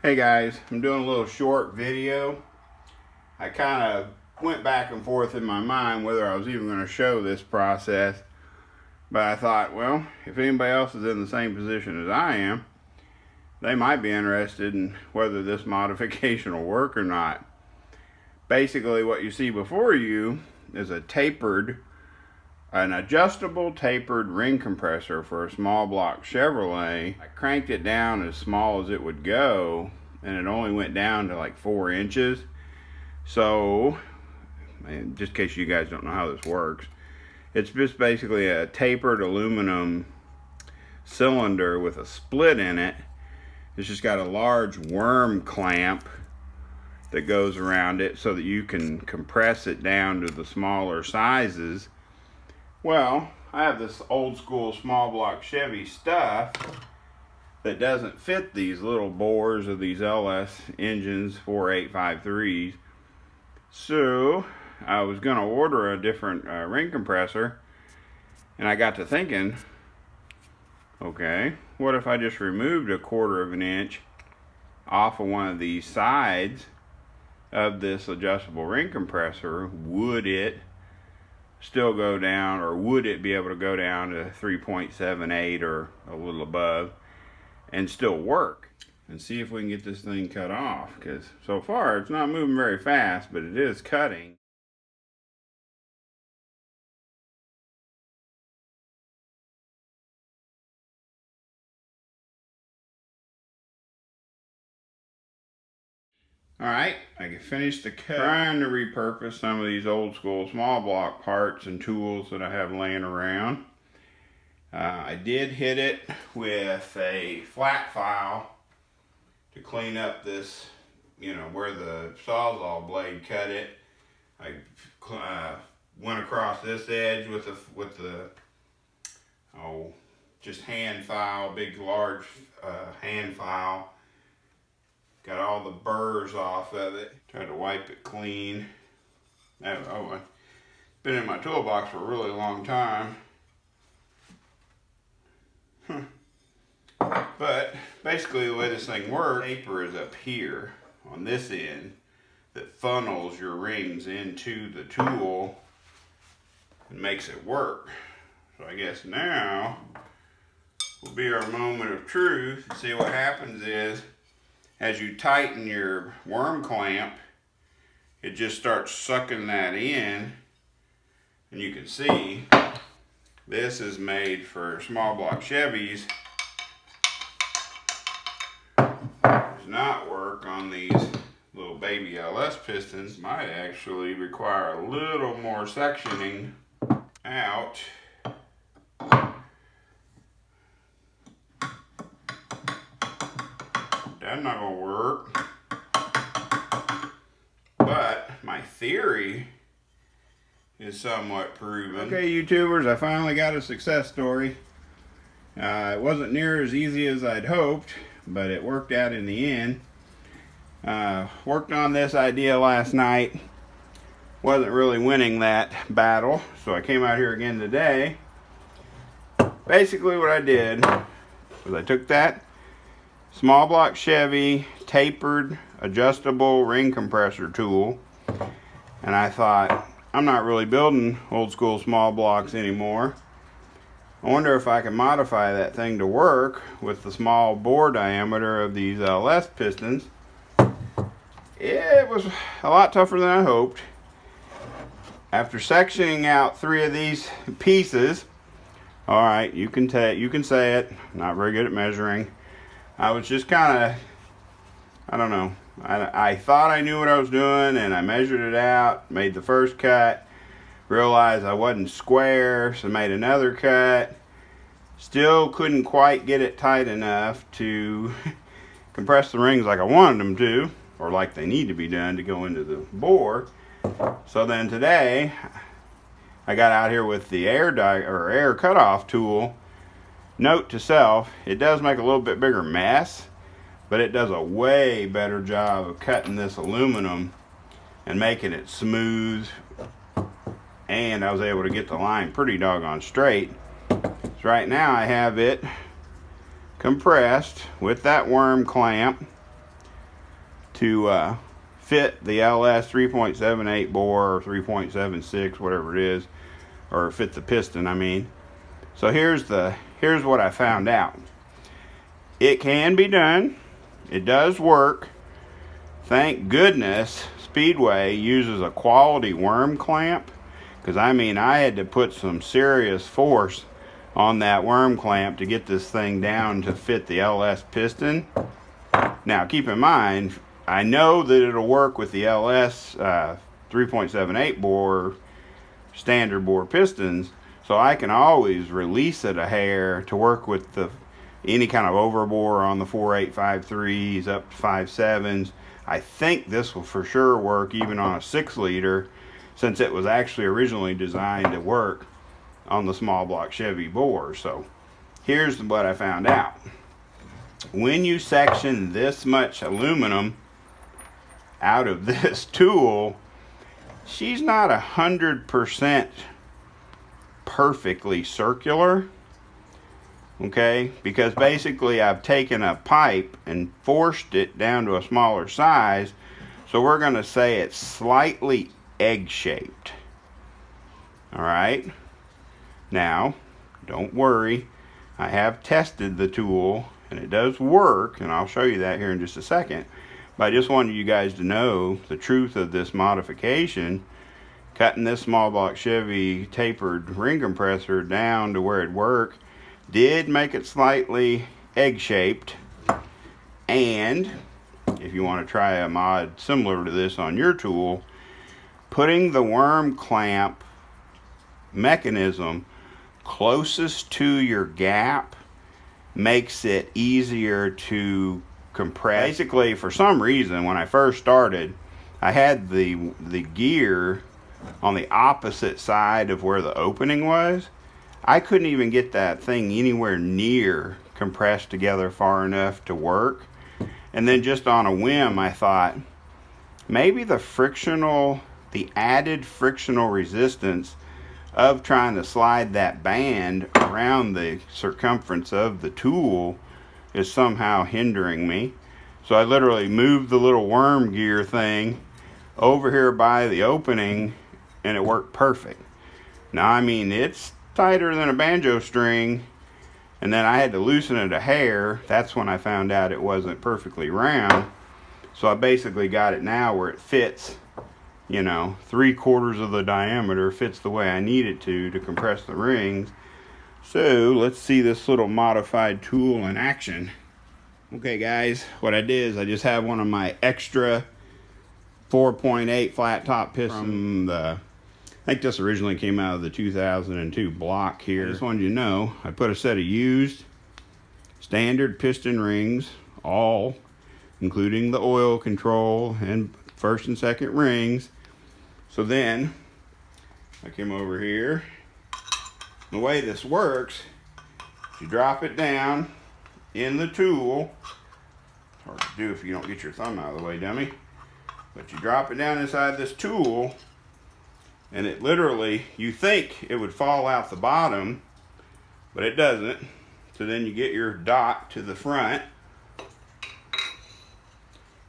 Hey guys, I'm doing a little short video. I kind of went back and forth in my mind whether I was even going to show this process, but I thought, well, if anybody else is in the same position as I am, they might be interested in whether this modification will work or not. Basically, what you see before you is an adjustable tapered ring compressor for a small block Chevrolet. I cranked it down as small as it would go, and it only went down to like 4 inches. So, just in case you guys don't know how this works, it's just basically a tapered aluminum cylinder with a split in it. It's just got a large worm clamp that goes around it so that you can compress it down to the smaller sizes. Well, I have this old school small block Chevy stuff that doesn't fit these little bores of these LS engines 4853s. So I was going to order a different ring compressor, and I got to thinking, okay, what if I just removed 1/4 of an inch off of one of these sides of this adjustable ring compressor? Would it still go down, or would it be able to go down to 3.78 or a little above and still work? And see if we can get this thing cut off, because so far it's not moving very fast, but it is cutting. Alright, I finished the cut. Trying to repurpose some of these old school small block parts and tools that I have laying around. I did hit it with a flat file to clean up this, where the Sawzall blade cut it. I went across this edge with the just hand file, big large hand file. Got all the burrs off of it. Tried to wipe it clean. It's been in my toolbox for a really long time. But basically the way this thing works, the taper is up here on this end that funnels your rings into the tool and makes it work. So I guess now will be our moment of truth. See, what happens is, as you tighten your worm clamp, it just starts sucking that in. And you can see this is made for small block Chevys. Does not work on these little baby LS pistons. Might actually require a little more sectioning out. That's not gonna work. But my theory is somewhat proven. Okay, YouTubers, I finally got a success story. It wasn't near as easy as I'd hoped, but it worked out in the end. Worked on this idea last night. Wasn't really winning that battle, so I came out here again today. Basically what I did was I took that small block Chevy tapered adjustable ring compressor tool, and I thought, I'm not really building old school small blocks anymore. I wonder if I can modify that thing to work with the small bore diameter of these LS pistons. It was a lot tougher than I hoped. After sectioning out 3 of these pieces, all right, you can say it, not very good at measuring. I was just kind of, I don't know, I thought I knew what I was doing, and I measured it out, made the first cut, realized I wasn't square, so made another cut. Still couldn't quite get it tight enough to compress the rings like I wanted them to, or like they need to be done to go into the bore. So then today, I got out here with the air cutoff tool. Note to self, it does make a little bit bigger mess, but it does a way better job of cutting this aluminum and making it smooth. And I was able to get the line pretty doggone straight. So right now I have it compressed with that worm clamp to fit the LS 3.78 bore or 3.76, whatever it is, or fit the piston, I mean. So here's what I found out. It can be done. It does work. Thank goodness Speedway uses a quality worm clamp, because I mean I had to put some serious force on that worm clamp to get this thing down to fit the LS piston. Now keep in mind, I know that it'll work with the LS 3.78 bore standard bore pistons, so I can always release it a hair to work with any kind of overbore on the 4.853s up to 5.7s. I think this will for sure work even on a 6 liter, since it was actually originally designed to work on the small block Chevy bore. So here's what I found out. When you section this much aluminum out of this tool, she's not 100% perfectly circular, okay? Because basically I've taken a pipe and forced it down to a smaller size, so we're going to say it's slightly egg-shaped. All right? Now, don't worry, I have tested the tool and it does work, and I'll show you that here in just a second. But I just wanted you guys to know the truth of this modification. Cutting this small block Chevy tapered ring compressor down to where it worked did make it slightly egg-shaped. And if you want to try a mod similar to this on your tool, putting the worm clamp mechanism closest to your gap makes it easier to compress. Basically, for some reason, when I first started, I had the gear on the opposite side of where the opening was. I couldn't even get that thing anywhere near compressed together far enough to work. And then just on a whim, I thought, maybe the added frictional resistance of trying to slide that band around the circumference of the tool is somehow hindering me. So I literally moved the little worm gear thing over here by the opening, and it worked perfect. Now, I mean, it's tighter than a banjo string, and then I had to loosen it a hair. That's when I found out it wasn't perfectly round. So I basically got it now where it fits, you know, 3/4 of the diameter, fits the way I need it to compress the rings. So let's see this little modified tool in action. Okay guys, what I did is I just have one of my extra 4.8 flat top pistons from I think this originally came out of the 2002 block here. I just wanted you to know, I put a set of used standard piston rings, all including the oil control and first and second rings. So then I came over here. The way this works, you drop it down in the tool. It's hard to do if you don't get your thumb out of the way, dummy. But you drop it down inside this tool, and it literally, you think it would fall out the bottom, but it doesn't. So then you get your dot to the front,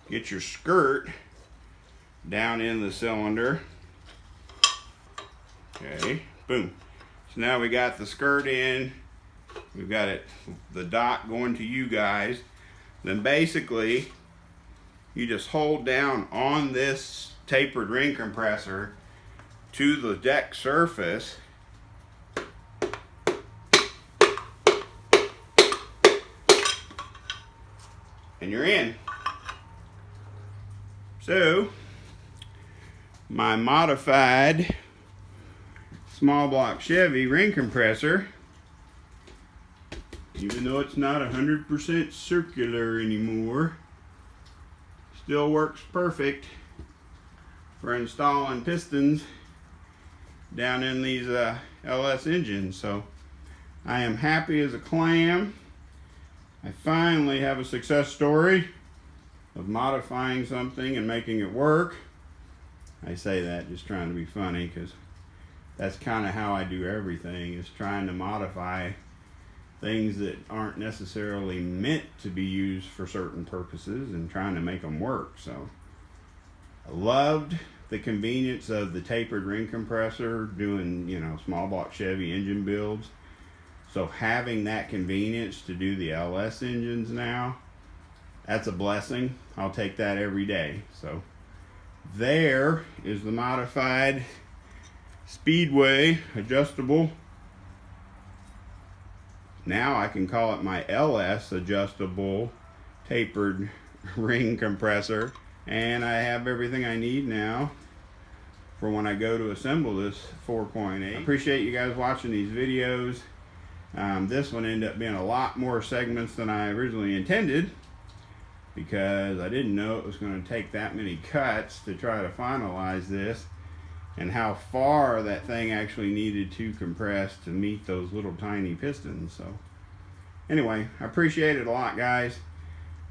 get your skirt down in the cylinder. Okay, boom. So now we got the skirt in, we've got the dot going to you guys. Then basically, you just hold down on this tapered ring compressor to the deck surface. And you're in. So, my modified small block Chevy ring compressor, even though it's not 100% circular anymore, still works perfect for installing pistons down in these LS engines. So I am happy as a clam. I finally have a success story of modifying something and making it work. I say that just trying to be funny, because that's kind of how I do everything, is trying to modify things that aren't necessarily meant to be used for certain purposes and trying to make them work. So I loved the convenience of the tapered ring compressor doing, you know, small block Chevy engine builds. So having that convenience to do the LS engines now, that's a blessing. I'll take that every day. So there is the modified Speedway adjustable. Now I can call it my LS adjustable tapered ring compressor, and I have everything I need now for when I go to assemble this 4.8. I appreciate you guys watching these videos. This one ended up being a lot more segments than I originally intended, because I didn't know it was going to take that many cuts to try to finalize this, and how far that thing actually needed to compress to meet those little tiny pistons. So anyway, I appreciate it a lot, guys.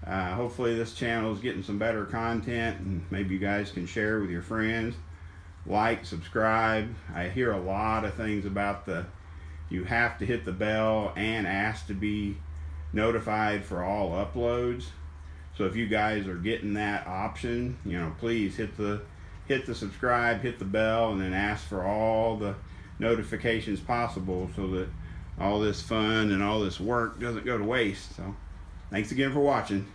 Hopefully this channel is getting some better content, and maybe you guys can share with your friends. Like, subscribe. I hear a lot of things about you have to hit the bell and ask to be notified for all uploads. So if you guys are getting that option, you know, please hit the subscribe, hit the bell, and then ask for all the notifications possible, so that all this fun and all this work doesn't go to waste. So thanks again for watching.